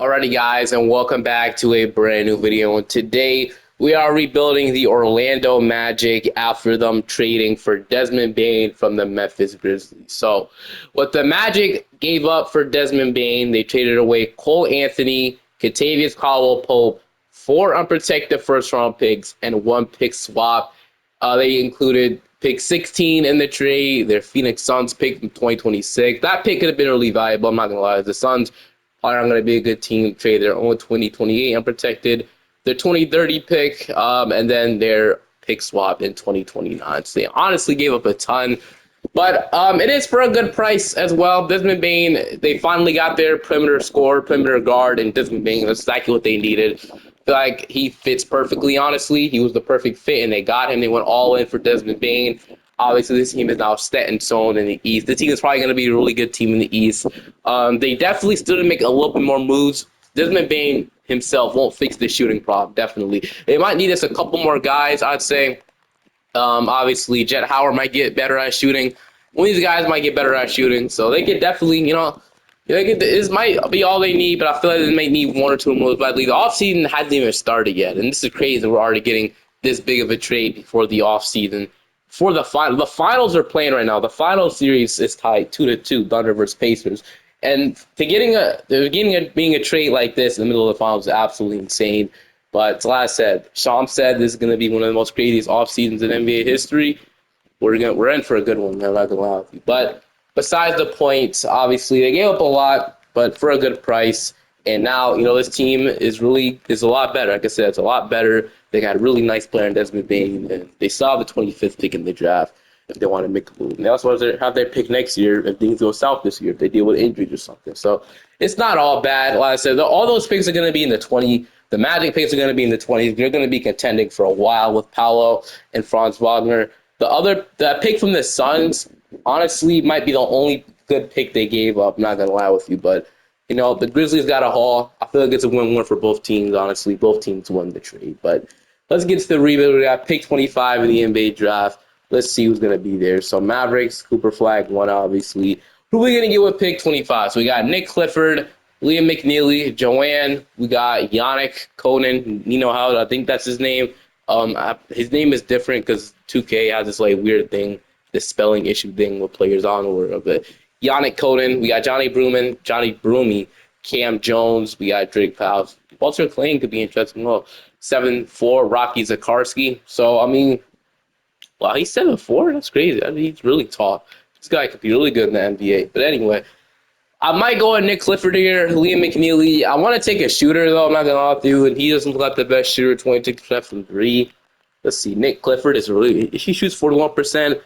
Alrighty, guys, and welcome back to a brand new video. And today we are rebuilding the Orlando Magic after them trading for Desmond Bane from the Memphis Grizzlies. So, what the Magic gave up for Desmond Bane, they traded away Cole Anthony, Kentavious Caldwell-Pope, 4 unprotected first-round picks, and 1 pick swap. They included pick 16 in the trade, their Phoenix Suns pick from 2026. That pick could have been really valuable. I'm not gonna lie. The Suns are going to be a good team. Trade their own 2028 unprotected, their 2030 pick, and then their pick swap in 2029. So they honestly gave up a ton, but it is for a good price as well. Desmond Bane, they finally got their perimeter scorer, perimeter guard, and Desmond Bane. That's exactly what they needed. I feel like he fits perfectly, honestly. He was the perfect fit, and they got him. They went all in for Desmond Bane. Obviously, this team is now set in stone in the East. The team is probably going to be a really good team in the East. They definitely still need to make a little bit more moves. Desmond Bane himself won't fix the shooting problem, definitely. They might need us a couple more guys, I'd say. Obviously, Jet Howard might get better at shooting. One of these guys might get better at shooting, so they could definitely, this might be all they need, but I feel like they may need 1 or 2 moves. But the offseason hasn't even started yet, and this is crazy. We're already getting this big of a trade before the offseason. For the finals are playing right now. The final series is tied 2-2, Thunder versus Pacers. And being a trade like this in the middle of the finals is absolutely insane. But like I said, Sham said this is going to be one of the most craziest off seasons in NBA history. We're in for a good one. I'm not gonna lie with you. But besides the points, obviously they gave up a lot, but for a good price. And now this team is a lot better. Like I said, it's a lot better. They got a really nice player in Desmond Bane, and they saw the 25th pick in the draft if they want to make a move. And they also want to have their pick next year if things go south this year, if they deal with injuries or something. So it's not all bad. Like I said, all those picks are going to be in the 20. The Magic picks are going to be in the 20s. They're going to be contending for a while with Paolo and Franz Wagner. The pick from the Suns, honestly, might be the only good pick they gave up. I'm not going to lie with you, but the Grizzlies got a haul. I feel like it's a win-win for both teams, honestly. Both teams won the trade. But let's get to the rebuild. We got pick 25 in the NBA draft. Let's see who's going to be there. So Mavericks, Cooper Flag, one obviously. Who are we going to get with pick 25? So we got Nick Clifford, Liam McNeely, Joanne. We got Yannick Conan, Howard. I think that's his name. His name is different because 2K has this weird thing, this spelling issue thing with players on or but Yannick Conan, we got Johnny Broomy, Cam Jones, we got Drake Powell. Walter Clayton could be interesting. Well, 7'4", Rocky Zakarski. So wow, he's 7'4". That's crazy. He's really tall. This guy could be really good in the NBA. But anyway, I might go with Nick Clifford here, Liam McNeely. I want to take a shooter, though. I'm not going to lie with you. And he doesn't look like the best shooter, 26% from 3. Let's see. Nick Clifford he shoots 41%.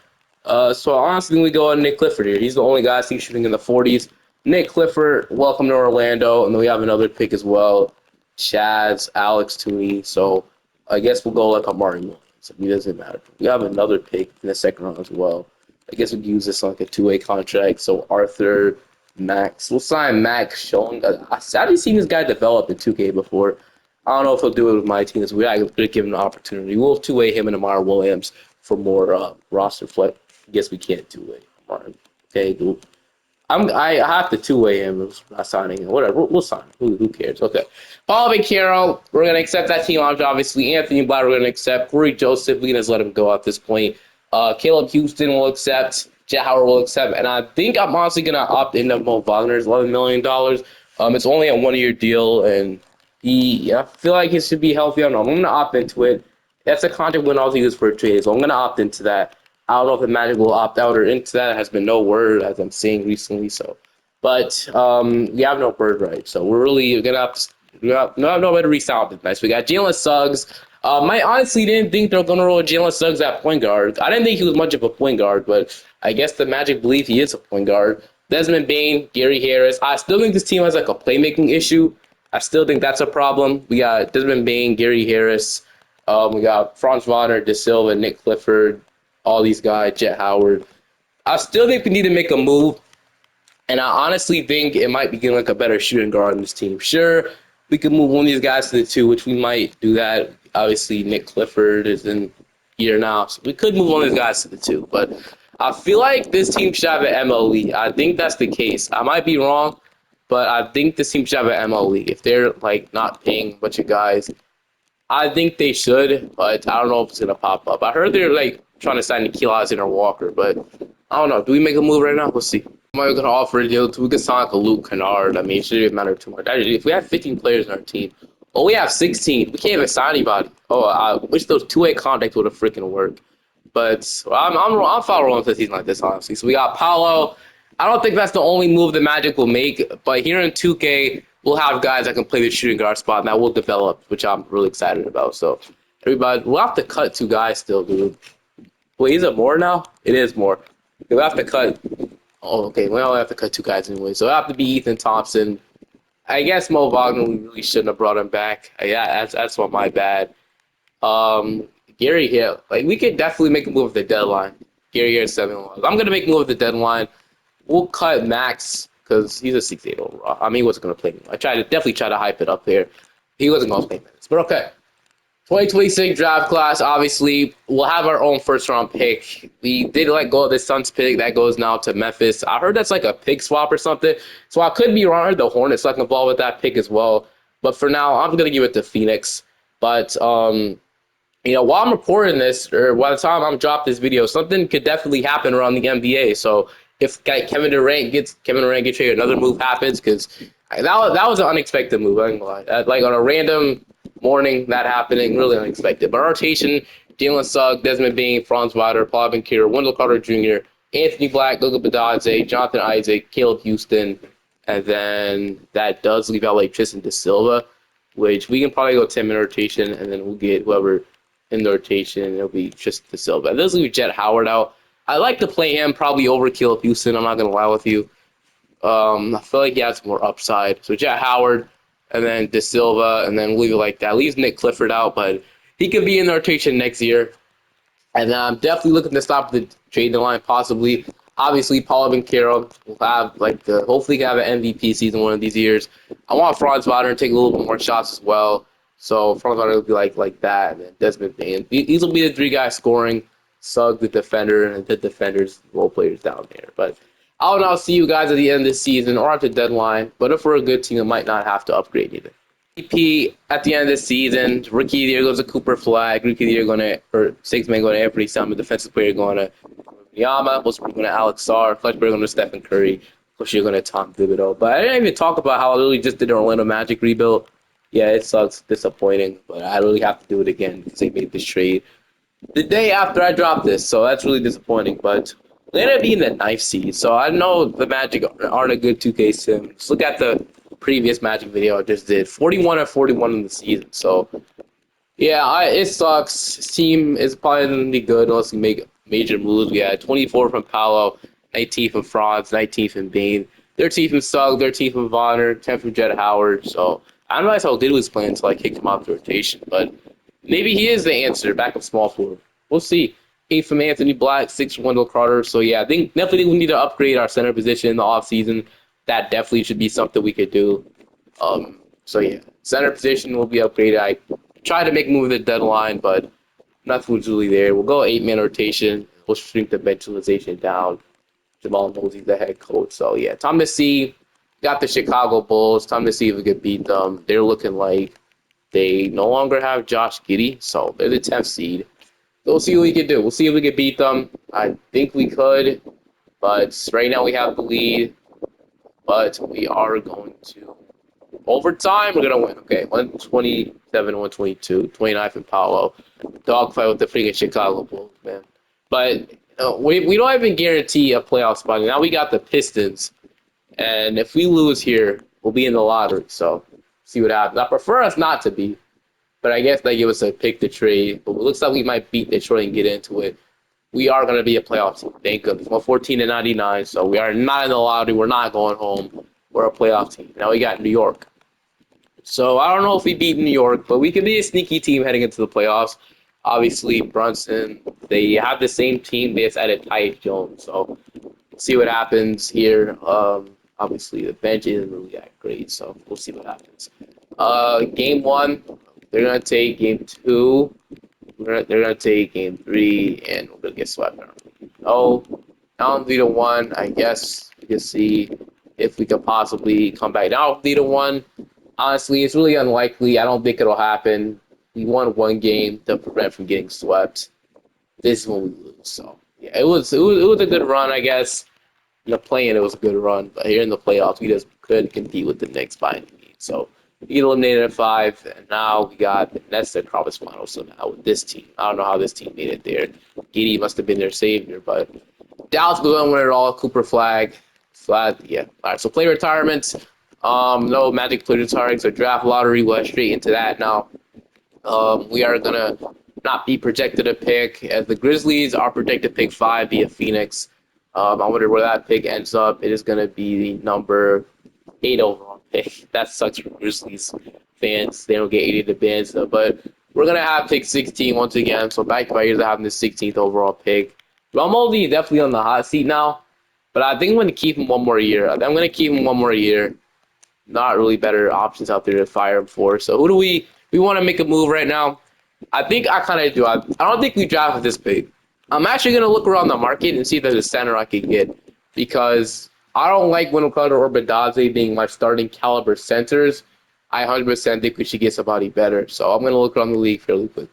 So honestly, we go on Nick Clifford here. He's the only guy I see shooting in the 40s. Nick Clifford, welcome to Orlando. And then we have another pick as well. Chaz, Alex Tooney. So I guess we'll go like a Martin Williams. It doesn't matter. We have another pick in the second round as well. I guess we can use this like a 2-way contract. So Arthur, Max. We'll sign Max Schoen. I haven't seen this guy develop in 2K before. I don't know if he'll do it with my team. I could give him an opportunity. We'll 2-way him and Amar Williams for more roster flex. I guess we can't 2-way Martin. Okay, cool. I have to 2-way him. Not signing him. Whatever. We'll sign him. Who cares? Okay. Paul Carroll, we're going to accept that team option, obviously. Anthony Blatt, we're going to accept. Corey Joseph, we can just let him go at this point. Caleb Houston will accept. Jet Howard will accept. And I think I'm honestly going to opt into Mo Wagner's $11 million. It's only a 1-year deal, and I feel like he should be healthy. I don't know. I'm going to opt into it. That's a contract when I'll use for a trade, so I'm going to opt into that. I don't know if the Magic will opt out or into that. It has been no word, as I'm seeing recently. But we have no bird right. So we're really going to have no way to resound it. Nice. We got Jalen Suggs. I honestly didn't think they were going to roll Jalen Suggs at point guard. I didn't think he was much of a point guard, but I guess the Magic believe he is a point guard. Desmond Bane, Gary Harris. I still think this team has a playmaking issue. I still think that's a problem. We got Desmond Bane, Gary Harris. We got Franz Wagner, De Silva, Nick Clifford, all these guys, Jet Howard. I still think we need to make a move, and I honestly think it might be getting a better shooting guard on this team. Sure, we could move one of these guys to the 2, which we might do that. Obviously, Nick Clifford is in here now, so we could move one of these guys to the 2. But I feel like this team should have an MLE. I think that's the case. I might be wrong, but I think this team should have an MLE. If they're like not paying a bunch of guys, I think they should, but I don't know if it's gonna pop up. I heard they're like trying to sign Nikhil or Walker, but I don't know. Do we make a move right now? We'll see. Am I gonna offer a deal? We could sign like a Luke Kennard. I mean, it shouldn't matter too much. Actually, if we have 15 players in our team, oh, we have 16. We can't even sign anybody. Oh, I wish those two-way contacts would have freaking worked. But I'm following for a season like this, honestly. So we got Paolo. I don't think that's the only move the Magic will make, but here in 2K, we'll have guys that can play the shooting guard spot, and that will develop, which I'm really excited about. So everybody, we'll have to cut two guys still, dude. Wait, is it more now? It is more. We'll have to cut. Oh, okay. We only have to cut two guys anyway. So it'll have to be Ethan Thompson. I guess Mo Wagner, we really shouldn't have brought him back. Yeah, that's what my bad. Gary Hill, like we could definitely make a move at the deadline. Gary Hill 7. I'm gonna make a move at the deadline. We'll cut Max because he's a 6'8" overall. I mean, he wasn't gonna play. I definitely try to hype it up there. He wasn't gonna play minutes, but okay. 2026 draft class. Obviously, we'll have our own first round pick. We did let go of the Suns pick that goes now to Memphis. I heard that's like a pick swap or something. So I could be wrong. I heard the Hornets like involved with that pick as well. But for now, I'm gonna give it to Phoenix. But while I'm recording this, or by the time I'm dropping this video, something could definitely happen around the NBA. So if Kevin Durant gets traded, another move happens because that was an unexpected move. I ain't gonna lie. Like on a random morning, that happening, really unexpected. But rotation: Jalen Suggs, Desmond Bane, Franz Wagner, Paul Benkir, Wendell Carter Jr., Anthony Black, Goga Badadze, Jonathan Isaac, Caleb Houston, and then that does leave out like Tristan De Silva, which we can probably go 10-minute rotation, and then we'll get whoever in the rotation. It'll be Tristan De Silva. It does leave Jet Howard out. I like to play him probably over Caleb Houston. I'm not gonna lie with you. I feel like he has more upside. So Jet Howard, and then De Silva, and then leave it like that. Leaves Nick Clifford out, but he could be in the rotation next year. And then I'm definitely looking to stop the trade line, possibly. Obviously, Paul Benkero will have hopefully have an MVP season one of these years. I want Franz Wagner to take a little bit more shots as well. So Franz Wagner will be like that, and then Desmond Bane. These will be the three guys scoring. Suggs the defender, and the defenders role players down there. But I'll now see you guys at the end of the season or at the deadline. But if we're a good team, it might not have to upgrade either. MVP at the end of the season, rookie of the year goes to Cooper Flag. Rookie of the year six man going to Anthony Simon. Defensive player going to Yama. Most people going to Alex Sarr. Clutch player going to Stephen Curry. Push you're going to Tom Thibodeau. But I didn't even talk about how I literally just did an Orlando Magic rebuild. Yeah, it sucks, disappointing, but I really have to do it again because they made this trade the day after I dropped this, so that's really disappointing. But they ended up being the 9th seed, so I know the Magic aren't a good 2K sim. Just look at the previous Magic video I just did, 41-41 in the season. So yeah, it sucks. This team is probably going to be good unless we make major moves. We had 24 from Paolo, 19 from Franz, 19 from Bane, 13 from Suggs, 13 from Vonner, 10 from Jet Howard. So I don't know how Diddy was playing until I kicked him off the rotation, but maybe he is the answer, back up small forward. We'll see. 8 from Anthony Black, 6 from Wendell Carter. So, yeah, I think definitely we need to upgrade our center position in the offseason. That definitely should be something we could do. So, yeah, center position will be upgraded. I tried to make a move at the deadline, but nothing was really there. We'll go 8-man rotation. We'll shrink the bench utilization down. Jamal Mosey's the head coach. So, yeah, time to see. Got the Chicago Bulls. Time to see if we could beat them. They're looking like they no longer have Josh Giddey, so they're the 10th seed. We'll see what we can do. We'll see if we can beat them. I think we could, but right now we have the lead. But we are going to overtime. We're gonna win. Okay, 127, 122, 29 for Paolo. Dogfight with the freaking Chicago Bulls, man. But we don't even guarantee a playoff spot. Now we got the Pistons, and if we lose here, we'll be in the lottery. So see what happens. I prefer us not to be, but I guess they give us a pick to trade. But it looks like we might beat Detroit and get into it. We are going to be a playoff team. Thank goodness. We're 14-99, so we are not in the lottery. We're not going home. We're a playoff team. Now we got New York. So I don't know if we beat New York, but we could be a sneaky team heading into the playoffs. Obviously, Brunson, they have the same team. They just added Tyus Jones. So see what happens here. Obviously, the bench isn't really that great, so we'll see what happens. Game 1, they're going to take game 2. They're going to take game 3, and we're going to get swept. Oh, down 3-1, I guess you can see. if we could possibly come back down 3-1. Honestly, it's really unlikely. I don't think it'll happen. We won one game to prevent from getting swept. This is when we lose. So yeah, it was a good run, I guess. In the play-in, it was a good run, but here in the playoffs, we just couldn't compete with the Knicks by any means. So we eliminated at 5, and now that's the conference final. So now with this team, I don't know how this team made it there. Giddy must have been their savior, but Dallas was going to win it all. Cooper Flag, yeah. All right, so play retirements. No Magic player retiring, so draft lottery. We'll head straight into that now. We are gonna not be projected a pick as the Grizzlies are projected pick 5 via Phoenix. I wonder where that pick ends up. It is gonna be the number 8 overall pick. That sucks for Grizzlies fans. They don't get 80 to bands, but we're gonna have pick 16 once again. So back to my years of having the 16th overall pick. Ramondi definitely on the hot seat now, but I think I'm gonna keep him one more year. Not really better options out there to fire him for. So who do we want to make a move right now? I think I kind of do. I don't think we drafted this big. I'm actually going to look around the market and see if there's a center I can get, because I don't like Wendell Carter or Badaze being my starting caliber centers. I 100% think we should get somebody better. So I'm going to look around the league fairly quick.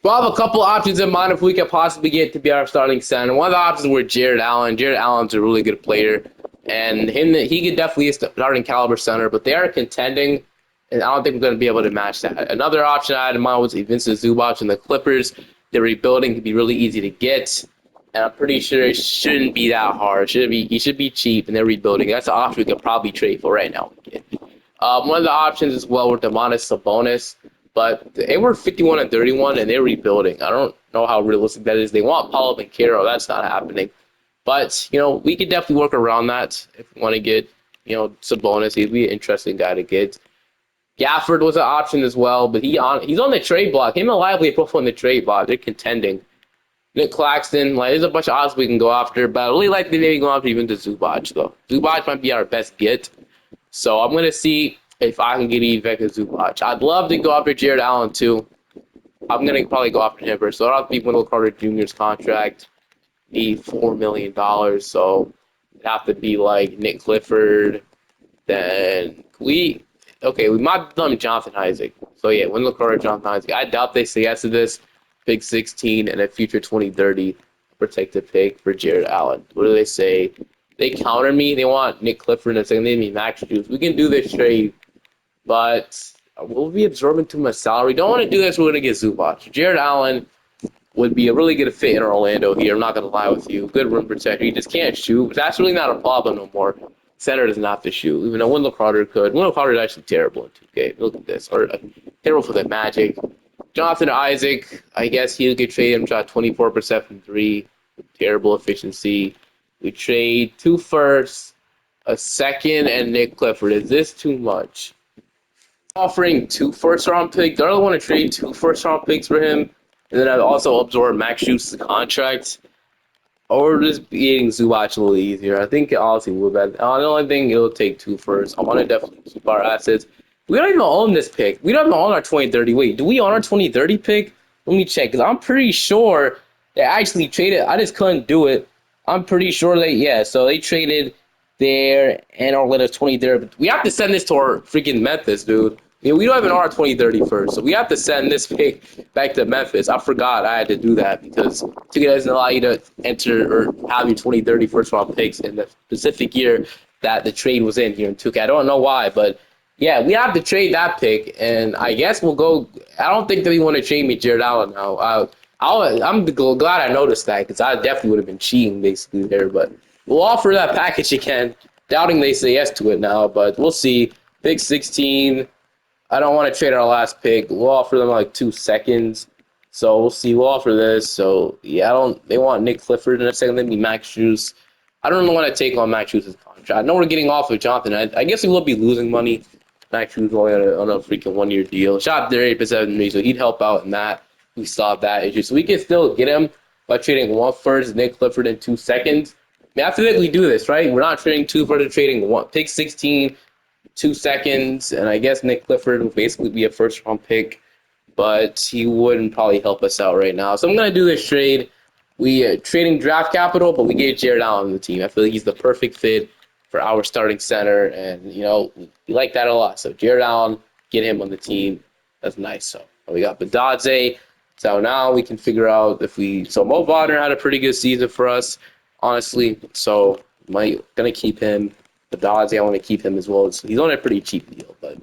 We'll have a couple options in mind if we could possibly get to be our starting center. One of the options were Jared Allen. Jared Allen's a really good player, and he could definitely be a starting caliber center, but they are contending, and I don't think we're going to be able to match that. Another option I had in mind was Vincent Zubac and the Clippers. They're rebuilding to be really easy to get, and I'm pretty sure it shouldn't be that hard. He should be cheap, and they're rebuilding. That's an option we could probably trade for right now. One of the options as well were Domantas Sabonis, but they were 51 and 31, and they're rebuilding. I don't know how realistic that is. They want Paulo Banchero. That's not happening. But, we could definitely work around that if we want to get, Sabonis. He'd be an interesting guy to get. Gafford was an option as well, but he's on the trade block. Him and Lively are both on the trade block. They're contending. Nick Claxton, there's a bunch of odds we can go after, but I really like the maybe go after even to Zubac, though. Zubac might be our best get. So I'm going to see if I can get Iveka Zubac. I'd love to go after Jared Allen, too. I'm going to probably go after him first. So I'll have to be Wendell Carter Jr.'s contract. Need $4 million. So it'd have to be like Nick Clifford. Then we might have done Jonathan Isaac. So yeah, Wendell Carter, Jonathan Isaac. I doubt they say yes to this. Pick 16 and a future 2030 protected pick for Jared Allen. What do they say? They counter me. They want Nick Clifford and saying they need Max Juice. We can do this trade, but we'll be absorbing too much salary. Don't want to do this. We're going to get Zubac. Jared Allen would be a really good fit in Orlando here. I'm not going to lie with you. Good rim protector. He just can't shoot. But that's really not a problem no more. Center doesn't have to shoot, even though Wendell Carter could. Wendell Carter is actually terrible in 2K. Look at this. Or terrible for the Magic. Jonathan Isaac, I guess he'll get traded. Him shot 24% from 3. Terrible efficiency. We trade 2 firsts, a second, and Nick Clifford. Is this too much? Offering 2 first-round picks. Do I want to trade 2 first-round picks for him? And then I'd also absorb Max Schuster's contract. Or just getting Zubac a little easier. I think honestly would be. The only thing it'll take 2 firsts. I want to definitely keep our assets. We don't even own this pick. We don't even own our 2030. Wait, do we own our 2030 pick? Let me check, because I'm pretty sure they actually traded. I just couldn't do it. I'm pretty sure so they traded there and Orlando's 2030. We have to send this to our freaking Memphis, dude. We don't even own our 2030 first, so we have to send this pick back to Memphis. I forgot I had to do that because 2K doesn't allow you to enter or have your 2030 first round picks in the specific year that the trade was in here in 2K. I don't know why, but yeah, we have to trade that pick, and I guess we'll go. I don't think that we want to trade me Jared Allen now. I'm glad I noticed that because I definitely would have been cheating basically there, but we'll offer that package again. Doubting they say yes to it now, but we'll see. Pick 16. I don't want to trade our last pick. We'll offer them like 2 seconds. So we'll see. We'll offer this. So yeah, they want Nick Clifford in a second. They need Max Juice. I don't want to take on Max Juice's contract. I know we're getting off of Jonathan. I guess we will be losing money. Max Juice only on a freaking 1-year deal. Shot there 8% of me, so he'd help out in that. We solve that issue. So we can still get him by trading 1 first, Nick Clifford in 2 seconds. I feel like we do this, right? We're not trading 2 first, trading 1. Pick 16. 2 seconds, and I guess Nick Clifford will basically be a first-round pick, but he wouldn't probably help us out right now. So I'm going to do this trade. We trading draft capital, but we get Jared Allen on the team. I feel like he's the perfect fit. for our starting center, and we like that a lot. So Jared Allen, get him on the team. That's nice. So we got Badadze. So now we can figure out if we. So Mo Wagner had a pretty good season for us, honestly. So gonna keep him. Badadze, I want to keep him as well. He's on a pretty cheap deal, but.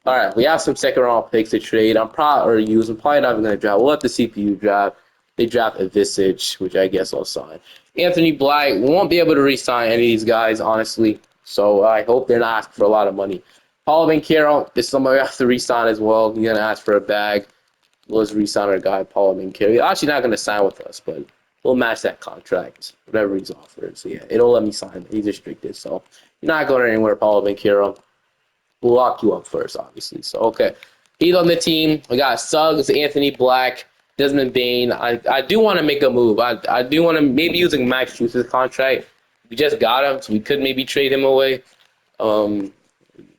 All right, we have some second round picks to trade. I'm probably not even going to draft. We'll let the CPU draft. They draft a Visage, which I guess I'll sign. Anthony Black, we won't be able to re-sign any of these guys, honestly. So I hope they're not asking for a lot of money. Paul Carroll is somebody we have to re-sign as well. He's going to ask for a bag. Let's re-sign our guy, Paul Carroll. He's actually not going to sign with us, but we'll match that contract, whatever he's offered. So yeah, it'll let me sign him. He's restricted, so you're not going anywhere, Paul Carroll. We'll lock you up first, obviously. So, okay. He's on the team. We got Suggs, Anthony Black, Desmond Bane. I do want to make a move. I do want to maybe using Max Strus's contract. We just got him, so we could maybe trade him away. I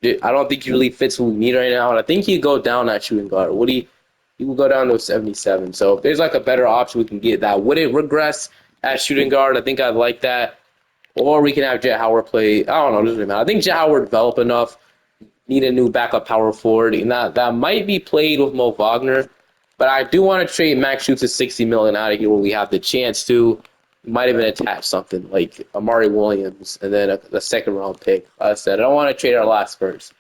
don't think he really fits what we need right now. And I think he'd go down at shooting guard. He will go down to 77. So if there's like a better option we can get that wouldn't regress at shooting guard, I think I'd like that. Or we can have Jet Howard play. I don't know. It doesn't matter. I think Jet Howard developed enough. Need a new backup power forward, and that might be played with Mo Wagner, but I do want to trade Max Strus to $60 million out of here when we have the chance to. We might even attach something like Amari Williams and then a second round pick. Like I said, I don't want to trade our last first.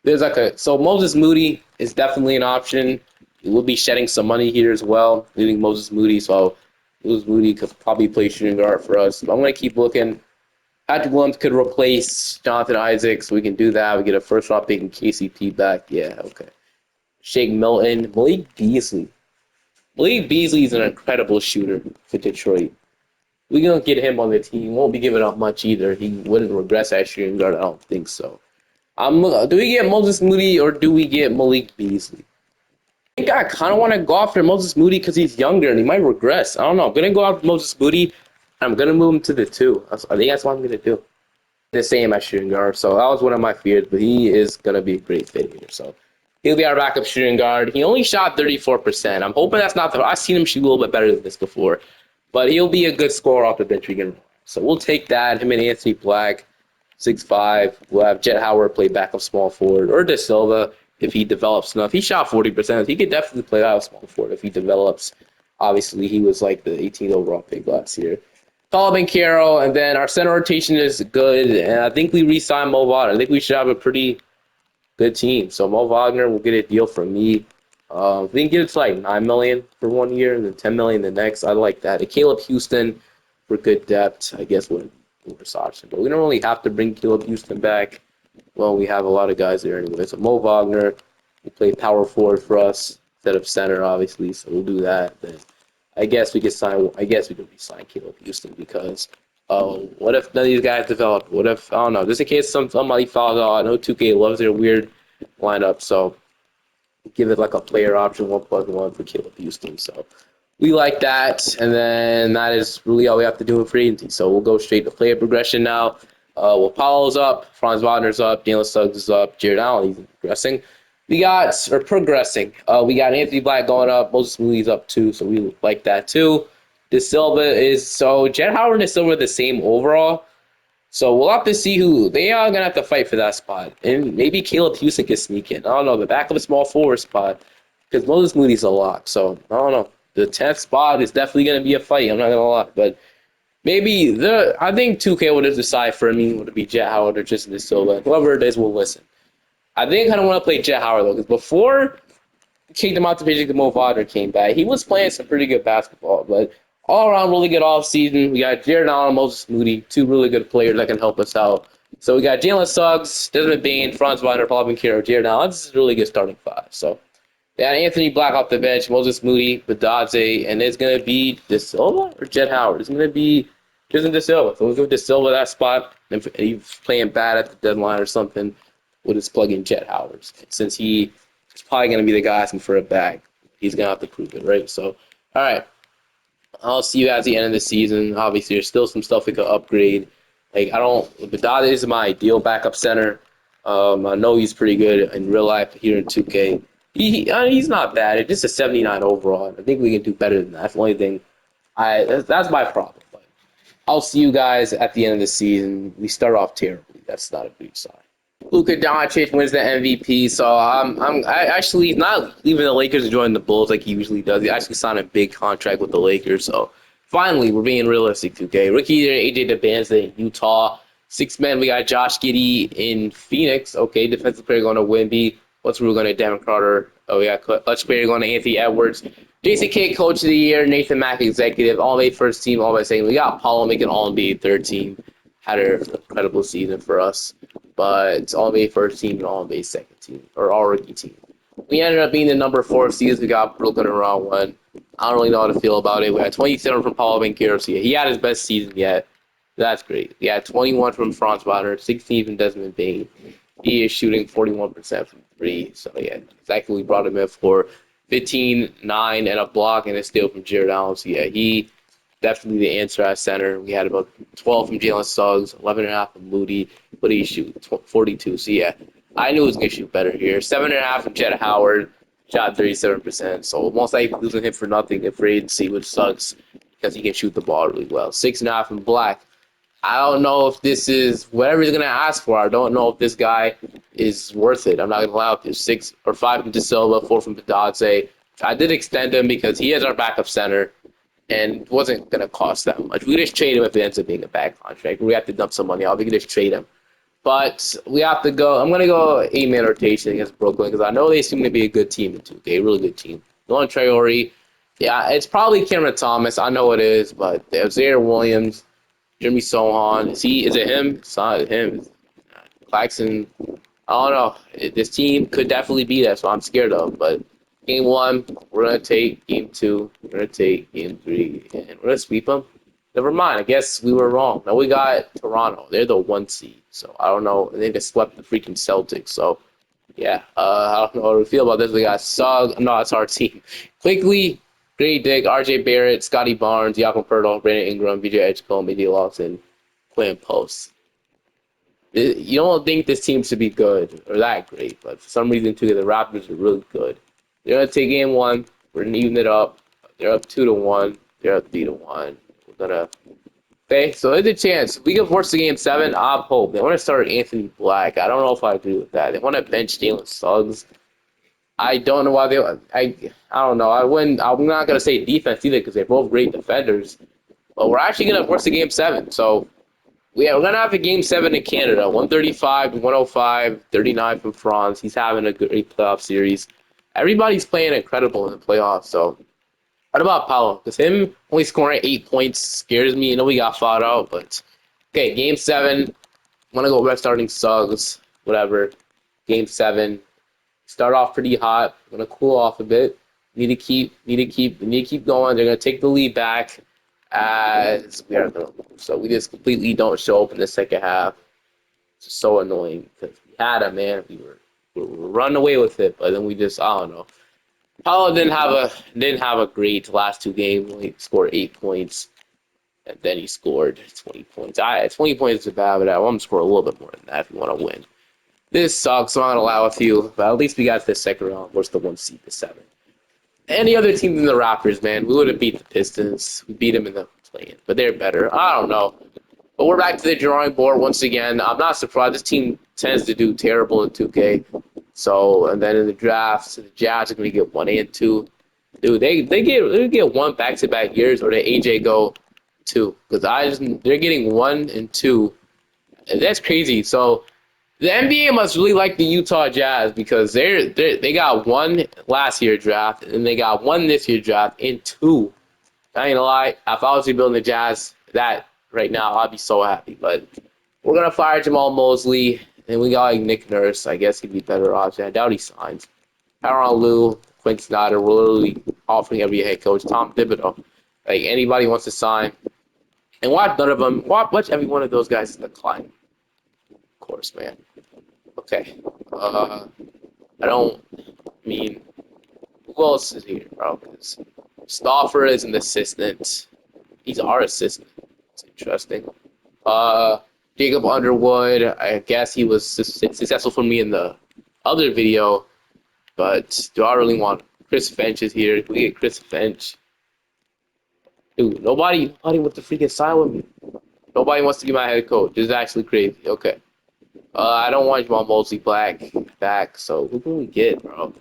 There's so Moses Moody is definitely an option. We'll be shedding some money here as well, leaving Moses Moody. So Moses Moody could probably play shooting guard for us. But I'm going to keep looking. Patrick Williams could replace Jonathan Isaac, so we can do that. We get a first-round pick and KCP back. Yeah, okay. Shake Milton. Malik Beasley. Malik Beasley is an incredible shooter for Detroit. We're going to get him on the team. Won't be giving up much either. He wouldn't regress at shooting guard. I don't think so. Do we get Moses Moody or do we get Malik Beasley? I think I kind of want to go after Moses Moody because he's younger and he might regress. I don't know. I'm going to go after Moses Moody. I'm going to move him to the 2. I think that's what I'm going to do. The same as shooting guard. So that was one of my fears, but he is going to be a great fit here. So he'll be our backup shooting guard. He only shot 34%. I'm hoping that's not I've seen him shoot a little bit better than this before, but he'll be a good scorer off the bench. So we'll take that. Him and Anthony Black, 6'5". We'll have Jet Howard play backup small forward or De Silva if he develops enough. He shot 40%. He could definitely play out small forward if he develops. Obviously, he was like the 18th overall pick last year. Sullivan, Carroll, and then our center rotation is good, and I think we re-signed Mo Wagner. I think we should have a pretty good team. So Mo Wagner will get a deal from me. We can get it to like $9 million for 1 year, and then $10 million the next. I like that. And Caleb Houston for good depth, I guess, would be the option. But we don't really have to bring Caleb Houston back. Well, we have a lot of guys there anyway. So Mo Wagner will play power forward for us instead of center, obviously. So we'll do that. Then I guess we could re-sign Caleb Houston because what if none of these guys develop? What if, I don't know, just in case somebody falls out. I know 2K loves their weird lineup, so give it like a player option, 1+1 for Caleb Houston. So we like that, and then that is really all we have to do in free agency. So we'll go straight to player progression now. Paulo's up, Franz Wagner's up, Jalen Suggs is up, Jared Allen, he's progressing. We got Anthony Black going up. Moses Moody's up too, so we like that too. De Silva Jet Howard and De Silva are the same overall. So we'll have to see who they are gonna have to fight for that spot. And maybe Caleb Houston can sneak in. I don't know, the back of a small forward spot. Because Moses Moody's a lock. So I don't know. The 10th spot is definitely gonna be a fight, I'm not gonna lie. But maybe I think 2K would have decided for me would it be Jet Howard or just De Silva. Whoever it is will listen. I think I don't want to play Jet Howard, though, because before kicked him out the pitch, Mo Wagner came back. He was playing some pretty good basketball, but all around really good offseason. We got Jared Allen, Moses Moody, 2 really good players that can help us out. So we got Jalen Suggs, Desmond Bane, Franz Wagner, Paul Carroll, Jared Allen. This is a really good starting 5. So we got Anthony Black off the bench, Moses Moody, Badadze, and it's going to be De Silva or Jet Howard? It's going to be De Silva. So we'll give De Silva that spot. And if he's playing bad at the deadline or something, we'll just plug in Jet Howard. Since he's probably going to be the guy asking for a bag. He's going to have to prove it, right? So, all right. I'll see you guys at the end of the season. Obviously, there's still some stuff we could upgrade. Badadze is my ideal backup center. I know he's pretty good in real life here in 2K. He's not bad. It's just a 79 overall. I think we can do better than that. That's the only thing. That's my problem. But I'll see you guys at the end of the season. We start off terribly. That's not a good sign. Luka Doncic wins the MVP, so I actually not leaving the Lakers to join the Bulls like he usually does. He actually signed a big contract with the Lakers, so finally we're being realistic. 2K rookie AJ DeBanza in Utah. Six men, we got Josh Giddey in Phoenix. Okay, defensive player going to Wemby. What's Rule going to Devin Carter? Oh yeah, clutch player going to Anthony Edwards. Jason Kidd, Coach of the Year. Nathan Mack, Executive. All-NBA first team. All by saying we got Paulo making All-NBA third team. Had an incredible season for us, but it's All-NBA first team and All-NBA second team or All-Rookie team. We ended up being the number 4 seeds. We got Brooklyn in round 1. I don't really know how to feel about it. We had 27 from Paulo Banchero. So yeah, he had his best season yet. That's great. We had 21 from Franz Wagner, 16 from Desmond Bane. He is shooting 41% from 3. So yeah, exactly. We brought him in for 15, 9, and a block and a steal from Jared Allen. So yeah, he definitely the answer at center. We had about 12 from Jalen Suggs, 11.5 from Moody, but he shoot 42. So yeah, I knew he was going to shoot better here. 7.5 from Jett Howard, shot 37%. So most likely losing him for nothing in free agency, which sucks because he can shoot the ball really well. 6.5 from Black. I don't know if this is whatever he's going to ask for. I don't know if this guy is worth it. I'm not going to allow it. 6 or 5 from De Silva, 4 from Badadze. I did extend him because he is our backup center and it wasn't going to cost that much. We could just trade him if it ends up being a bad contract. We have to dump some money out. We could just trade him. But we have to go. I'm going to go 8-man rotation against Brooklyn because I know they seem to be a good team in 2K, a really good team. Nolan Traore. Yeah, it's probably Cameron Thomas. I know it is, but there's Zaire Williams. Jimmy Sohan. Is it him? It's not him. Claxton. I don't know. This team could definitely be that, so I'm scared of. But game 1, we're going to take game 2. We're going to take game 3. And we're going to sweep them. Never mind. I guess we were wrong. Now we got Toronto. They're the 1 seed. So I don't know. They just swept the freaking Celtics. So, yeah. I don't know how to feel about this. We got Suggs. No, it's our team. Quickly. Great Dick, RJ Barrett, Scotty Barnes, Jakob Pertl, Brandon Ingram, VJ Edgecombe, Media Lawson, Quinn Post. You don't think this team should be good or that great, but for some reason, too, the Raptors are really good. They're going to take game 1. We're going to even it up. They're up 2-1. They're up 3-1. We're going to. Okay, so there's a chance. We can force the game 7. I hope. They want to start Anthony Black. I don't know if I agree with that. They want to bench Jalen Suggs. I don't know why I don't know. I'm not gonna say defense either because they're both great defenders. But we're actually gonna force the game 7. So we're gonna have a game 7 in Canada. 135 to 105, 39 from Franz. He's having a great playoff series. Everybody's playing incredible in the playoffs. So what about Paolo? Because him only scoring 8 points scares me. I know we got fought out, but okay, game 7. I'm gonna go back starting Suggs. Whatever. Game 7. Start off pretty hot. I'm gonna cool off a bit. Need to keep going. They're gonna take the lead back as we are gonna lose. So we just completely don't show up in the second half. It's so annoying because we had it, man. We were running away with it, but then we just I don't know. Paulo didn't have a great last 2 games. He scored 8 points, and then he scored 20 points. 20 points is bad, but I want him to score a little bit more than that if you want to win. This sucks, so I'm going to allow a few, but at least we got to the second round versus the 1 seed, the 7. Any other team than the Raptors, man, we would have beat the Pistons. We beat them in the play-in, but they're better. I don't know. But we're back to the drawing board once again. I'm not surprised. This team tends to do terrible in 2K. So, and then in the drafts, the Jazz are going to get 1 and 2. Dude, they get 1 back-to-back years, or the AJ go 2. Because they're getting 1 and 2. And that's crazy. So, the NBA must really like the Utah Jazz because they got 1 last year draft and they got 1 this year draft and 2. I ain't gonna lie, if I was rebuilding the Jazz that right now, I'd be so happy. But we're gonna fire Jamal Mosley and we got like Nick Nurse. I guess he'd be better option. I doubt he signs. Tyronn Lue, Quinn Snyder. We're literally offering every head coach. Tom Thibodeau. Like anybody wants to sign, and watch none of them. Watch every one of those guys decline. Of course, man. Okay. I mean, who else is here, bro? Because Stauffer is an assistant. He's our assistant. It's interesting. Jacob Underwood, I guess he was successful for me in the other video, but do I really want Chris Finch is here? Can we get Chris Finch? Dude, nobody wants to freaking sign with me. Nobody wants to be my head coach. This is actually crazy. Okay. I don't want my mostly black back. So who can we get, bro?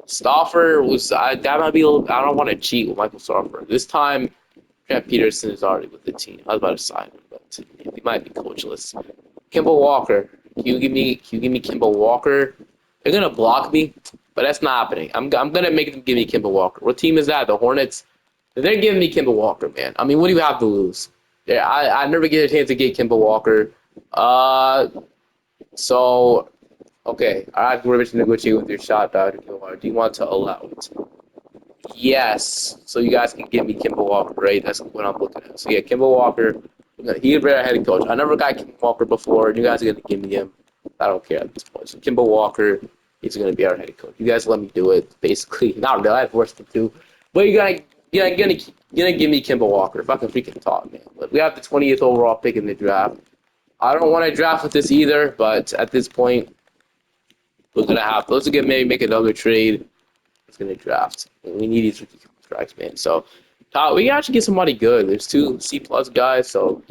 Stauffer was that might be a little. I don't want to cheat with Michael Stauffer this time. Trent Peterson is already with the team. I was about to sign him, but he might be coachless. Kimball Walker. Can you give me Kimball Walker? They're gonna block me, but that's not happening. I'm gonna make them give me Kimball Walker. What team is that? The Hornets. They're giving me Kimball Walker, man. I mean, what do you have to lose? Yeah, I never get a chance to get Kimball Walker. Uh, so okay, I have to negotiate with your shot, Dr. Gilmar. Do you want to allow it? Yes. So you guys can give me Kimball Walker, right? That's what I'm looking at. So yeah, Kimball Walker. He's a better head coach. I never got Kimball Walker before. You guys are gonna give me him. I don't care at this point. So Kimball Walker is gonna be our head coach. You guys let me do it. Basically, not really. I forced him to, but you're gonna give me Kimball Walker. If I can freaking talk, man. But we have the 20th overall pick in the draft. I don't want to draft with this either, but at this point, we're gonna have. Let's get maybe make another trade. It's gonna draft. We need these rookie contracts, man. So, Todd, we can actually get somebody good. There's two C+ guys. So,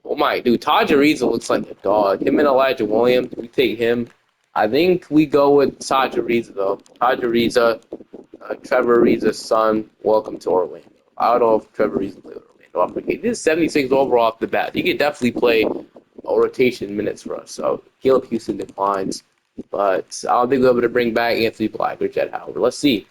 oh my, dude, Todd Ariza looks like a dog. Him and Elijah Williams, we take him. I think we go with Todd Ariza though. Todd Ariza, Trevor Ariza's son. Welcome to Orlando. I don't know if Trevor Ariza played with Orlando. He did 76 overall off the bat. He could definitely play rotation minutes for us. So Caleb Houston declines. But I don't think we'll be able to bring back Anthony Black or Jett Howard. Let's see.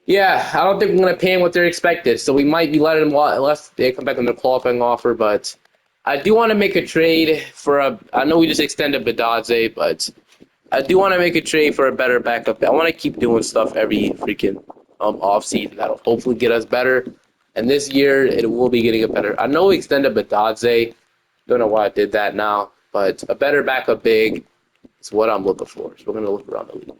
Yeah, I don't think we're going to pay them what they're expected. So we might be letting them unless they come back on their qualifying offer. But I do want to make a trade for a. I know we just extended Badadze, but I do want to make a trade for a better backup. I want to keep doing stuff every freaking off season that'll hopefully get us better. And this year it will be getting a better. I know we extended Badadze. Don't know why I did that now, but a better backup big is what I'm looking for. So we're gonna look around the league.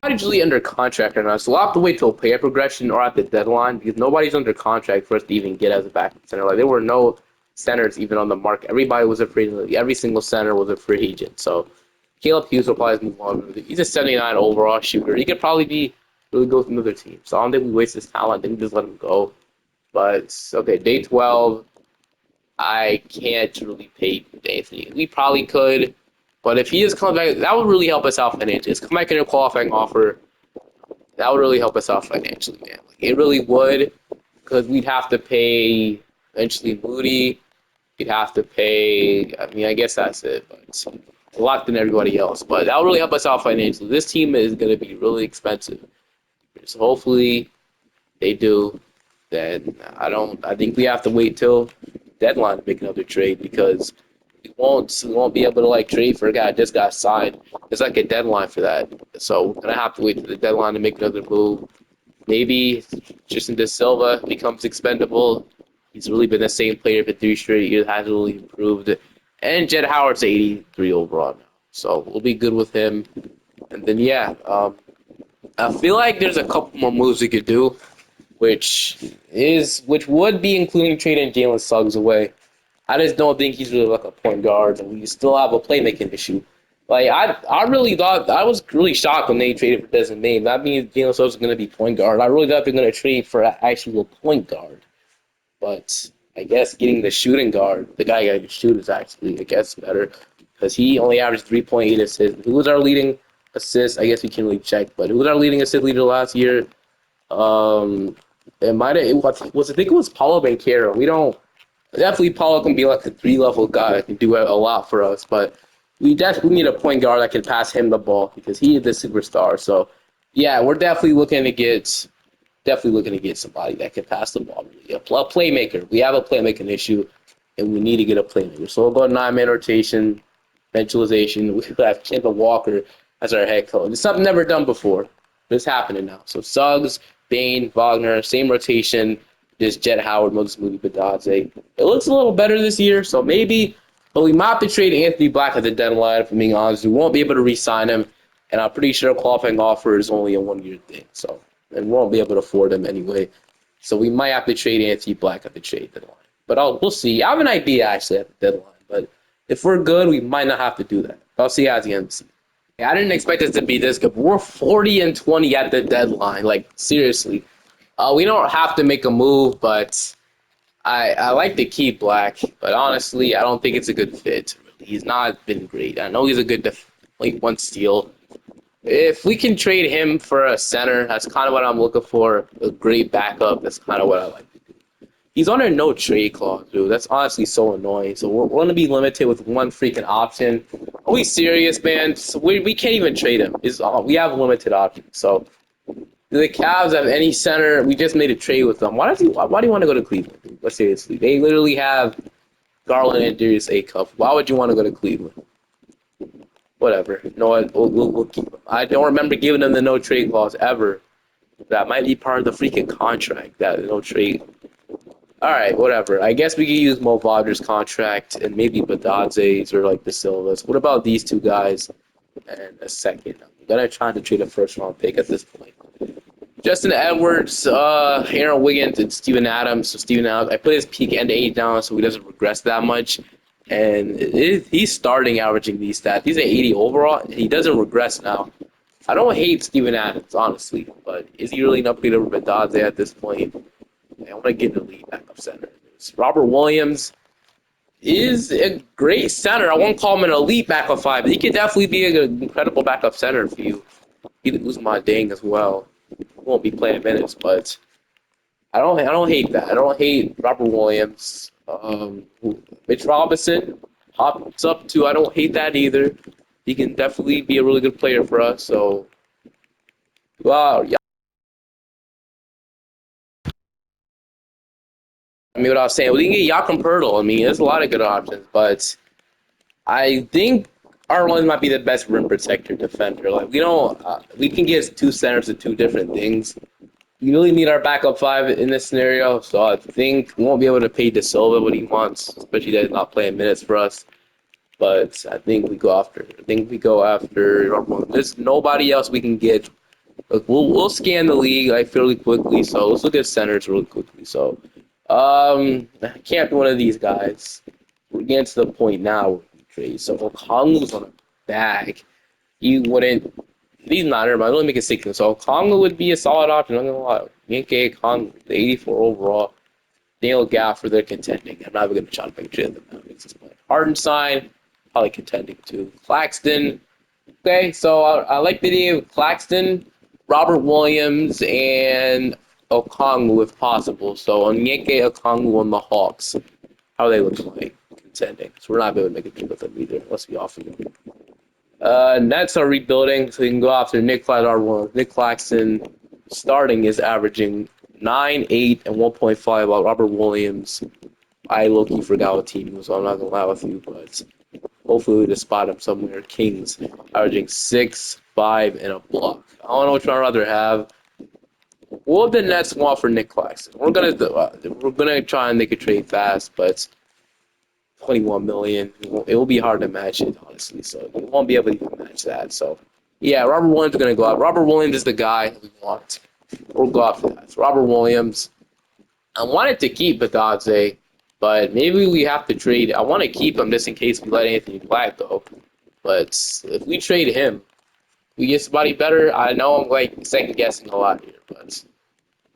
Not usually under contract right now, so we'll have to wait till player progression or at the deadline because nobody's under contract for us to even get as a backup center. Like there were no centers even on the market. Everybody was a free agent. Every single center was a free agent. So Caleb Hughes will probably move on. He's a 79 overall shooter. He could probably be really go to another team. So I don't think we waste his talent. I think we just let him go. But okay, day 12. I can't really pay Anthony. We probably could, but if he just comes back, that would really help us out financially. Just come back in a qualifying offer. That would really help us out financially, man. Like, it really would, because we'd have to pay eventually Moody. You'd have to pay. I mean, I guess that's it, but it's a lot than everybody else. But that would really help us out financially. This team is going to be really expensive, so hopefully they do. Then I don't. I think we have to wait till deadline to make another trade because we won't be able to like trade for a guy that just got signed. There's like a deadline for that, so we're gonna have to wait to the deadline to make another move. Maybe Tristan De Silva becomes expendable. He's really been the same player for 3 straight years, hasn't really improved. And Jett Howard's 83 overall now, so we'll be good with him. And then yeah, I feel like there's a couple more moves we could do, which would be including trading Jalen Suggs away. I just don't think he's really like a point guard, and we still have a playmaking issue. Like I really thought I was really shocked when they traded for Desmond Bane. That means Jalen Suggs is going to be point guard. I really thought they're going to trade for an actual point guard, but I guess getting the shooting guard, the guy who can shoot, is actually I guess better because he only averaged 3.8 assists. Who was our leading assist? I guess we can really check, but who was our leading assist leader last year? It might have it was I think it was Paulo Banchero. We don't. Definitely, Paulo can be like a 3-level guy that can do a lot for us, but we definitely need a point guard that can pass him the ball because he is the superstar. So, yeah, we're definitely looking to get somebody that can pass the ball. Really. A playmaker. We have a playmaking issue, and we need to get a playmaker. So we'll go 9-man rotation, ventilization. We have Kemba Walker as our head coach. It's something never done before. It's happening now. So Suggs, Bane, Wagner, same rotation. Just Jett Howard, Moses Moody, Badadze. It looks a little better this year, so maybe. But we might have to trade Anthony Black at the deadline, if I'm being honest. We won't be able to re-sign him, and I'm pretty sure a qualifying offer is only a 1-year thing. So, and we won't be able to afford him anyway. So we might have to trade Anthony Black at the trade deadline. But we'll see. I have an idea, actually, at the deadline. But if we're good, we might not have to do that. I'll see you at the end of the season. I didn't expect us to be this good. But we're 40-20 at the deadline. Like, seriously. We don't have to make a move, but I like to keep Black. But honestly, I don't think it's a good fit. He's not been great. I know he's a good like one steal. If we can trade him for a center, that's kind of what I'm looking for. A great backup. That's kind of what I like. He's under no trade clause, dude. That's honestly so annoying. So we're going to be limited with one freaking option. Are we serious, man? So we can't even trade him. We have limited options. So do the Cavs have any center? We just made a trade with them. Why do you want to go to Cleveland? Dude? But seriously, they literally have Garland and Darius Acuff. Why would you want to go to Cleveland? Whatever. You know what? We'll keep him. I don't remember giving them the no trade clause ever. That might be part of the freaking contract. That no trade. All right, whatever. I guess we could use Mo Wagner's contract and maybe Badadze's or like the Silvas. What about these two guys and a second? I'm gonna try to trade a first round pick at this point. Justin Edwards, Aaron Wiggins, and Steven Adams. So Steven Adams, I put his peak end age down so he doesn't regress that much. And he's starting averaging these stats. He's at 80 overall, and he doesn't regress now. I don't hate Steven Adams, honestly, but is he really an upgrade over Badadze at this point? I want to get an elite backup center. Robert Williams is a great center. I won't call him an elite backup five, but he could definitely be an incredible backup center for you. He could lose my dang as well. He won't be playing minutes, but I don't hate that. I don't hate Robert Williams. Mitch Robinson pops up too. I don't hate that either. He can definitely be a really good player for us. So, wow, yeah. I mean, what I was saying, we can get Jakob Poeltl. I mean, there's a lot of good options, but I think our one might be the best rim protector defender. Like we can get two centers to two different things. You really need our backup five in this scenario, so I think we won't be able to pay De Silva what he wants, especially that he's not playing minutes for us. But I think we go after. There's nobody else we can get. Look, we'll scan the league like fairly quickly, so let's look at centers really quickly. So. I can't be one of these guys. We're getting to the point now where we trade. So Okongwu's on a bag. He wouldn't. He's not here, but I'd only make it 60. So Okongwu would be a solid option. I'm not gonna lie. Yankee Okongwu, the 84 overall. Daniel Gafford, they're contending. I'm not even gonna try to make trade them now. It's this point. Hardenstein, probably contending too. Claxton. Okay, so I like the idea of Claxton, Robert Williams, and Okongwu if possible. So Onyeka Okongwu on the Hawks. How are they looking like? Contending. So we're not able to make a trade with them either. Unless we offer them. Nets are rebuilding, so you can go after Nick Claxton. Nick Claxton starting is averaging 9, 8, and 1.5 while Robert Williams. I low-key forgot what team he was on. I'm not going to lie with you, but hopefully we just spot him somewhere. Kings averaging 6, 5, and a block. I don't know which one I'd rather have. What the Nets want for Nick Claxton? We're gonna try and make a trade fast, but 21 million. It will be hard to match it, honestly. So we won't be able to even match that. So yeah, Robert Williams is gonna go out. Robert Williams is the guy we want. We'll go out for that. So Robert Williams. I wanted to keep Badadze, but maybe we have to trade. I want to keep him just in case we let Anthony Black go. But if we trade him, we get somebody better. I know I'm like second guessing a lot here, but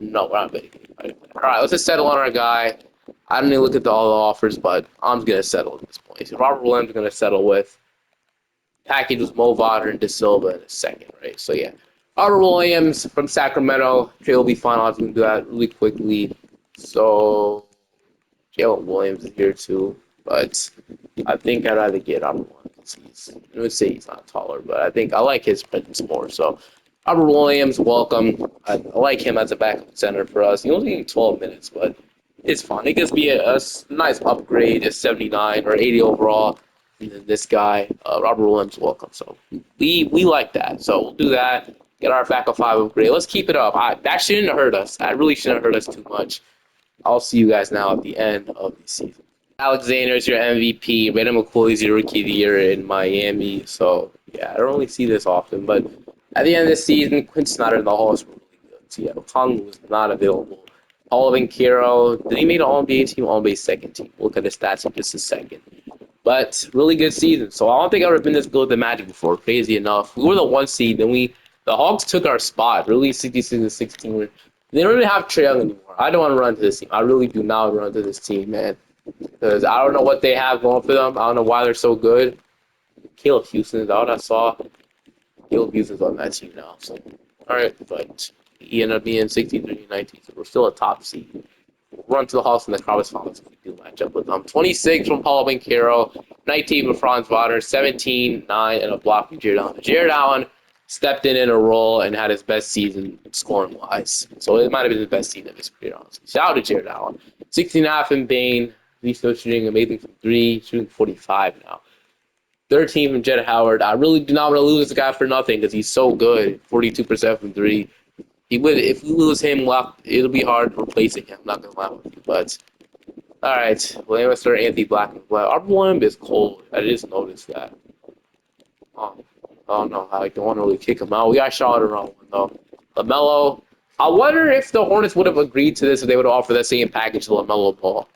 no, we're not betting. All right, let's just settle on our guy. I didn't even look at all the offers, but I'm gonna settle at this point. So Robert Williams is gonna settle with. Package was Mo Wagner and De Silva in a second, right? So yeah, Robert Williams from Sacramento. Trade will be fine. I'm gonna do that really quickly. So Jalen Williams is here too, but I think I'd rather get Robert Williams. I would say he's not taller, but I think I like his presence more. So Robert Williams, welcome. I like him as a backup center for us. He only needs 12 minutes, but it's fun. It gives me a nice upgrade, a 79 or 80 overall. And then this guy, Robert Williams, welcome. So we like that. So we'll do that. Get our backup five upgrade. Let's keep it up. That shouldn't hurt us. That really shouldn't hurt us too much. I'll see you guys now at the end of the season. Alexander is your MVP. Brandon McCoy is your Rookie of the Year in Miami. So, yeah, I don't really see this often. But at the end of the season, Quinn Snyder and the Hall is really good. So, yeah, Okongwu was not available. Oliver Kiro, did he make an All-NBA team? All-NBA second team. Look at the stats in just a second. But really good season. So, I don't think I've ever been this good with the Magic before. Crazy enough. We were the 1 seed. Then the Hawks took our spot. Really 66-16. They don't even have Trae Young anymore. I don't want to run to this team. I really do not want to run to this team, man. Because I don't know what they have going for them. I don't know why they're so good. Caleb Houston is out. I saw Caleb Houston's on that team now. So, all right, but he ended up being 63-19. So we're still a top seed. We'll run to the Hawks in the conference finals if we do match up with them. 26 from Paulo Banchero, 19 from Franz Wagner, 17, 9, and a block from Jared Allen. Jared Allen stepped in a role and had his best season scoring wise. So it might have been the best season of his career, honestly. Shout out to Jared Allen. 16.5 from Bane. He's still shooting amazing from 3, shooting 45 now. 13 from Jett Howard. I really do not want to lose this guy for nothing because he's so good. 42% from 3. He would, if we lose him left, it'll be hard replacing him. I'm not gonna lie with you, but all right. Well, let's start Anthony Black as well. Our Williams is cold. I just noticed that. I don't know. I don't want to really kick him out. We got shot around one though. LaMelo. I wonder if the Hornets would have agreed to this if they would have offered the same package to LaMelo Ball.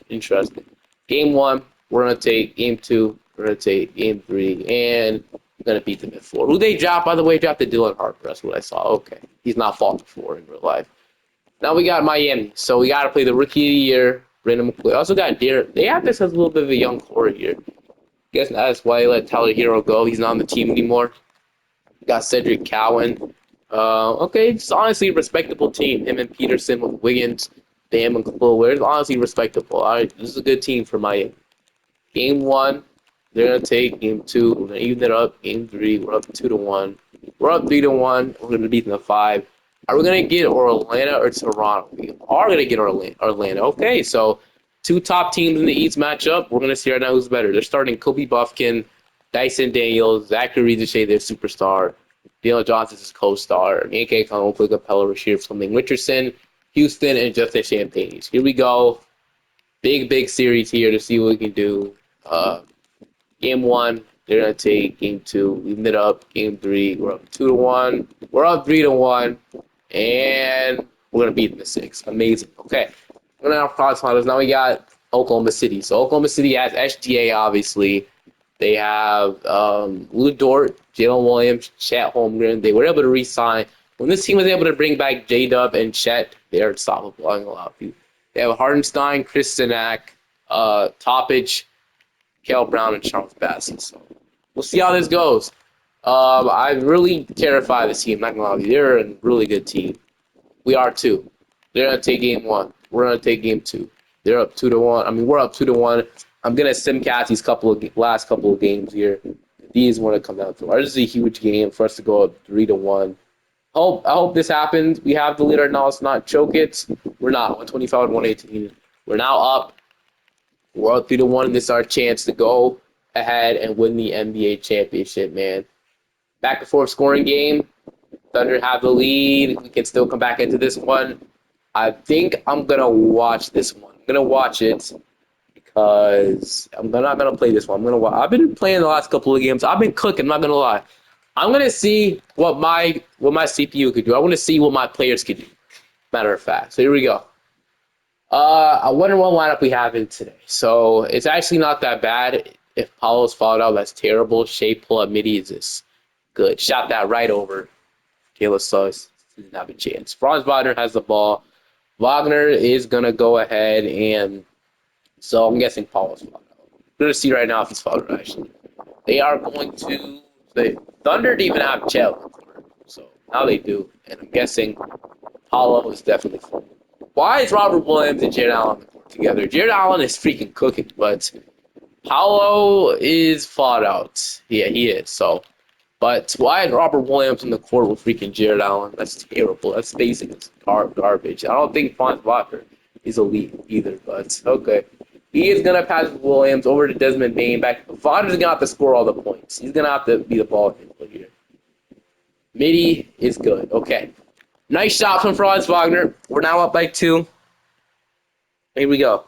Interesting. Game 1, we're gonna take. Game 2, we're gonna take. Game 3, and we're gonna beat them at 4. Who they drop, by the way, dropped the Dylan Harper. That's what I saw. Okay, he's not fought before in real life. Now we got Miami, so we got to play the Rookie of the Year, Brandon McCoy. Also got Derek. They have this as a little bit of a young core here. Guess that's why they let Tyler Hero go. He's not on the team anymore. Got Cedric Cowan. Okay, it's honestly a respectable team. Him and Peterson with Wiggins, Bam and Chloe. It's honestly respectable. All right, this is a good team for Miami. Game 1, they're gonna take. Game 2, we're gonna even it up. Game 3, we're up 2-1. We're up 3-1. We're gonna beat them at 5. Are we gonna get Orlando or Toronto? We are gonna get Orlando. Okay, so 2 top teams in the East matchup. We're gonna see right now who's better. They're starting Kobe Buffkin, Dyson Daniels, Zachary Rizachet, their superstar. Daniel Johnson's his co-star. A.K. Conway, Capella, Rasheed Fleming, Richardson, Houston, and Justin Champagne. Here we go. Big series here to see what we can do. Game 1, they're gonna take. Game 2, even it up. Game 3, we're up 2-1. We're up 3-1, and we're gonna beat them at 6. Amazing. Okay, we're gonna have cross finals. Now we got Oklahoma City. So Oklahoma City has SGA, obviously. They have Lou Dort, Jalen Williams, Chet Holmgren. They were able to re-sign. When this team was able to bring back J-Dub and Chet, they're unstoppable. I'm gonna allow you. They have Hardenstein, Chris Sinak, Toppage, Kel Brown, and Charles Bassey. So we'll see how this goes. I'm really terrified of this team. Not gonna lie, they're a really good team. We are too. They're gonna take game 1. We're gonna take game 2. They're up 2-1. I mean, we're up 2-1. I'm gonna simcast these last couple of games here. These want to come down to. This is a huge game for us to go up 3-1. I hope this happens. We have the lead right now. Let's not choke it. We're not. 125 118. We're now up. We're up 3-1. This is our chance to go ahead and win the NBA championship, man. Back and forth scoring game. Thunder have the lead. We can still come back into this one. I think I'm going to watch this one. I'm going to watch it because I'm not going to play this one. I'm going to watch. I've been playing the last couple of games. I've been cooking, I'm not going to lie. I'm going to see what my CPU could do. I want to see what my players could do. Matter of fact. So here we go. I wonder what lineup we have in today. So it's actually not that bad. If Paulo's fouled out, that's terrible. Shea pull up midi is just good. Shot that right over. Taylor Suggs didn't have a chance. Franz Wagner has the ball. Wagner is going to go ahead and so I'm guessing Paulo's fouled out. We're going to see right now if he's fouled out, actually. They are going to the Thunder didn't even have Chet. So now they do. And I'm guessing Paulo is definitely fouled. Why is Robert Williams and Jared Allen together? Jared Allen is freaking cooking, but Paulo is fought out. Yeah, he is. So, but why is Robert Williams in the court with freaking Jared Allen? That's terrible. That's basic. It's garbage. I don't think Franz Wagner is elite either, but okay. He is going to pass Williams over to Desmond Bane. Wagner's going to have to score all the points. He's going to have to be the ball handler here. Midi is good. Okay. Nice shot from Franz Wagner. We're now up by 2. Here we go.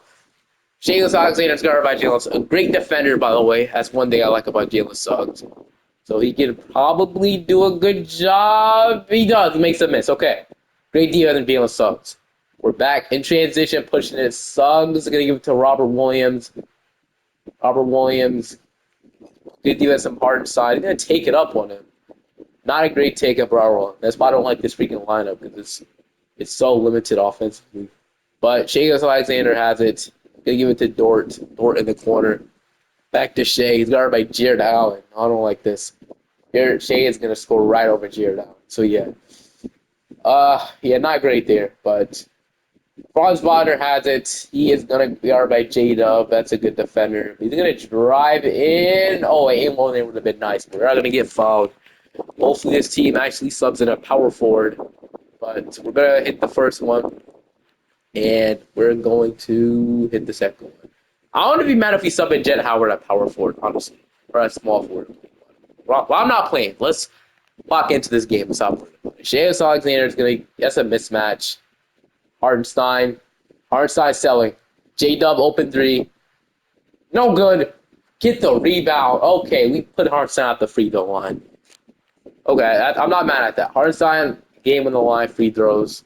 Jalen Alexander's guarded by Jalen Suggs. A great defender, by the way. That's one thing I like about Jalen Suggs. So he can probably do a good job. He does. He makes a miss. Okay. Great defense than Jalen Suggs. We're back in transition, pushing it. Suggs is going to give it to Robert Williams. Robert Williams. Good defense on Harden's side. He's going to take it up on him. Not a great take-up, Raul. That's why I don't like this freaking lineup because it's so limited offensively. But Shea Alexander has it. Gonna give it to Dort. Dort in the corner. Back to Shea. He's guarded by Jared Allen. I don't like this. Shea is gonna score right over Jared Allen. So yeah. Yeah, not great there, but Franz Wagner has it. He is gonna be guarded by J-Dub. That's a good defender. He's gonna drive in. Oh, aim low there would have been nice. We're not gonna get fouled. Hopefully this team actually subs in a power forward. But we're gonna hit the first one. And we're going to hit the second one. I wouldn't be mad if we sub in Jet Howard at power forward, honestly. Or at small forward. Well, I'm not playing. Let's lock into this game and stop playing. Shea Alexander is going to, that's a mismatch. Hardenstein selling. J-Dub open three. No good. Get the rebound. Okay, we put Hardenstein at the free throw line. Okay, I'm not mad at that. Hardenstein, game on the line, free throws.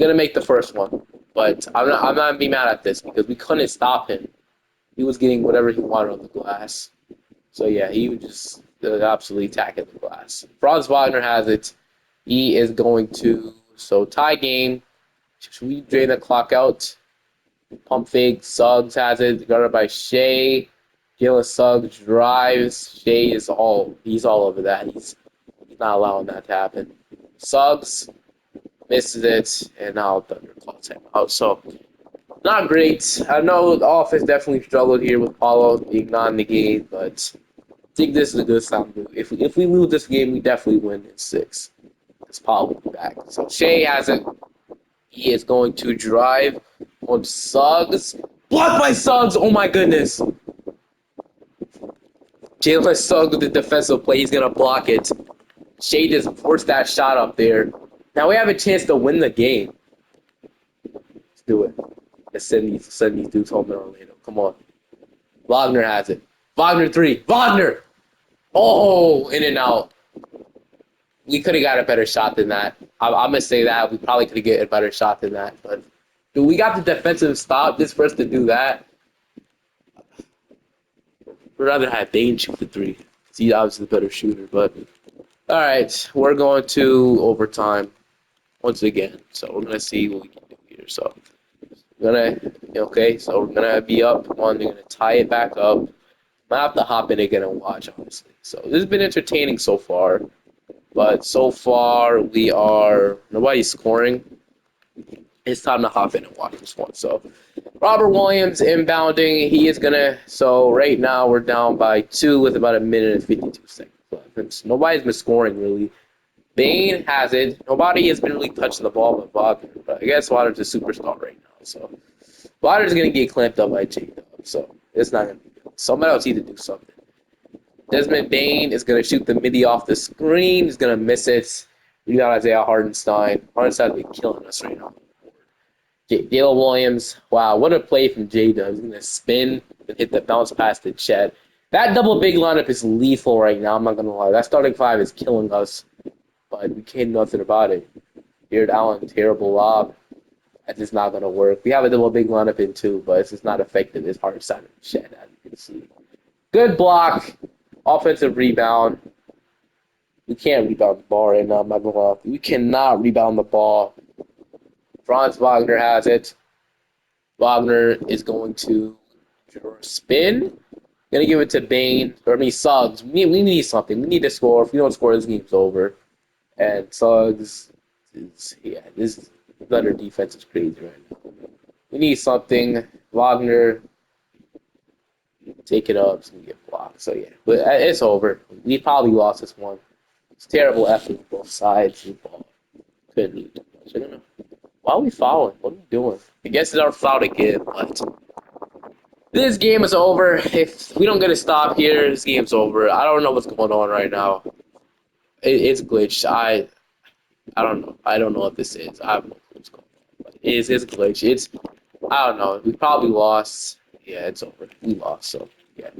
Gonna make the first one, but I'm not gonna be mad at this because we couldn't stop him. He was getting whatever he wanted on the glass. So yeah, he was just absolutely attacking the glass. Franz Wagner has it. He is going to tie game. Should we drain the clock out? Pump fake. Suggs has it. Guarded by Shea. Jalen Suggs drives. Shea is he's all over that. He's not allowing that to happen. Suggs misses it, and now Thunder calls him out. So, not great. I know the offense definitely struggled here with Paulo being not in the game, but I think this is a good sign. If we lose this game, we definitely win in 6. Because Paulo will be back. So, Shea has it. He is going to drive on Suggs. Blocked by Suggs! Oh my goodness! Jalen Suggs with the defensive play. He's going to block it. Shea just forced that shot up there. Now we have a chance to win the game. Let's do it. Let's send these dudes home to Orlando. Come on. Wagner has it. Wagner 3. Wagner! Oh, in and out. We could have got a better shot than that. I'm going to say that. We probably could have got a better shot than that. But dude, we got the defensive stop just for us to do that. We'd rather have Bane shoot the 3. He's obviously the better shooter. But, all right. We're going to overtime once again. So we're going to see what we can do here. So we're gonna be up one. They're gonna tie it back up. Might have to hop in again and watch, honestly. So this has been entertaining so far, but so far nobody's scoring. It's time to hop in and watch this one. So Robert Williams inbounding. He is gonna. So right now we're down by 2 with about a minute and 52 seconds left. Nobody's been scoring really. Bane has it. Nobody has been really touching the ball but Wagner. But I guess Wagner's a superstar right now. So Wagner's going to get clamped up by J-Dub. So it's not going to be good. Somebody else needs to do something. Desmond Bane is going to shoot the midi off the screen. He's going to miss it. We got Isaiah Hardenstein. Hardenstein's been killing us right now. Jalen Williams. Wow, what a play from J-Dub. He's going to spin and hit the bounce pass to Chet. That double big lineup is lethal right now. I'm not going to lie. That starting 5 is killing us. But we can't do nothing about it. Jared Allen, terrible lob. That's just not going to work. We have a double big lineup in 2, but it's just not effective. It's hard to sign shit, as you can see. Good block. Offensive rebound. We can't rebound the ball right now. I'm not going to lie. We cannot rebound the ball. Franz Wagner has it. Wagner is going to spin. Going to give it to Bane. Suggs. We need something. We need to score. If we don't score, this game's over. And Suggs, this Thunder defense is crazy right now. We need something. Wagner, take it up, it's going to get blocked. So, yeah, but it's over. We probably lost this one. It's terrible effort on both sides. Couldn't need too much. I don't know. Why are we fouling? What are we doing? I guess it's our foul again, but this game is over. If we don't get a stop here, this game's over. I don't know what's going on right now. It's glitched. I don't know. I don't know what this is. I have no clue what's going on. But it's glitched. I don't know. We probably lost. Yeah, it's over. We lost. So yeah.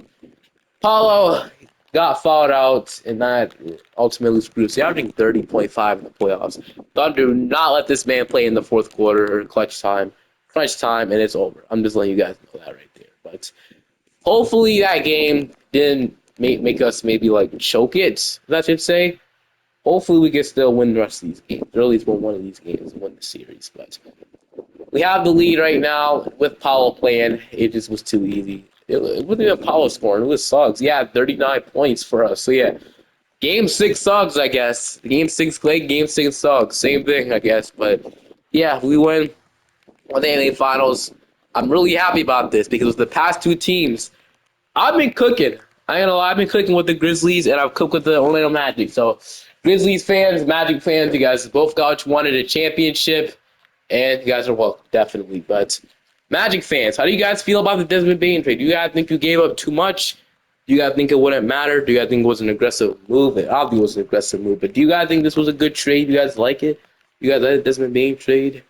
Paulo got fouled out, and that ultimately screwed us. He's averaging 30.5 in the playoffs. Thunder do not let this man play in the fourth quarter or clutch time, and it's over. I'm just letting you guys know that right there. But hopefully that game didn't make us maybe like choke it, I should say. Hopefully we can still win the rest of these games. Or at least win one of these games and win the series. But we have the lead right now with Paulo playing. It just was too easy. It wasn't even Paulo scoring. It was Suggs. Yeah, 39 points for us. So yeah, game six Suggs, I guess. Game six Clay, game six Suggs. Same thing, I guess. But yeah, we win on the NBA Finals. I'm really happy about this because the past two teams, I've been cooking. I ain't gonna lie, I've been cooking with the Grizzlies and I've cooked with the Orlando Magic. So Grizzlies fans, Magic fans, you guys both got what you wanted, a championship. And you guys are welcome, definitely. But Magic fans, how do you guys feel about the Desmond Bane trade? Do you guys think you gave up too much? Do you guys think it wouldn't matter? Do you guys think it was an aggressive move? It obviously was an aggressive move. But do you guys think this was a good trade? You guys like it? You guys like the Desmond Bane trade?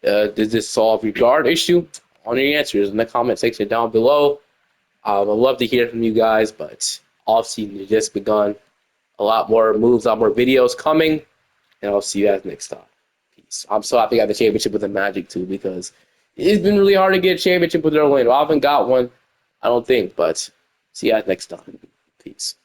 Does this solve your guard issue? On your answers in the comment section down below. I'd love to hear from you guys, but offseason has just begun. A lot more moves, a lot more videos coming, and I'll see you guys next time. Peace. I'm so happy I got the championship with the Magic too because it's been really hard to get a championship with Orlando. I haven't got one, I don't think, but see you guys next time. Peace.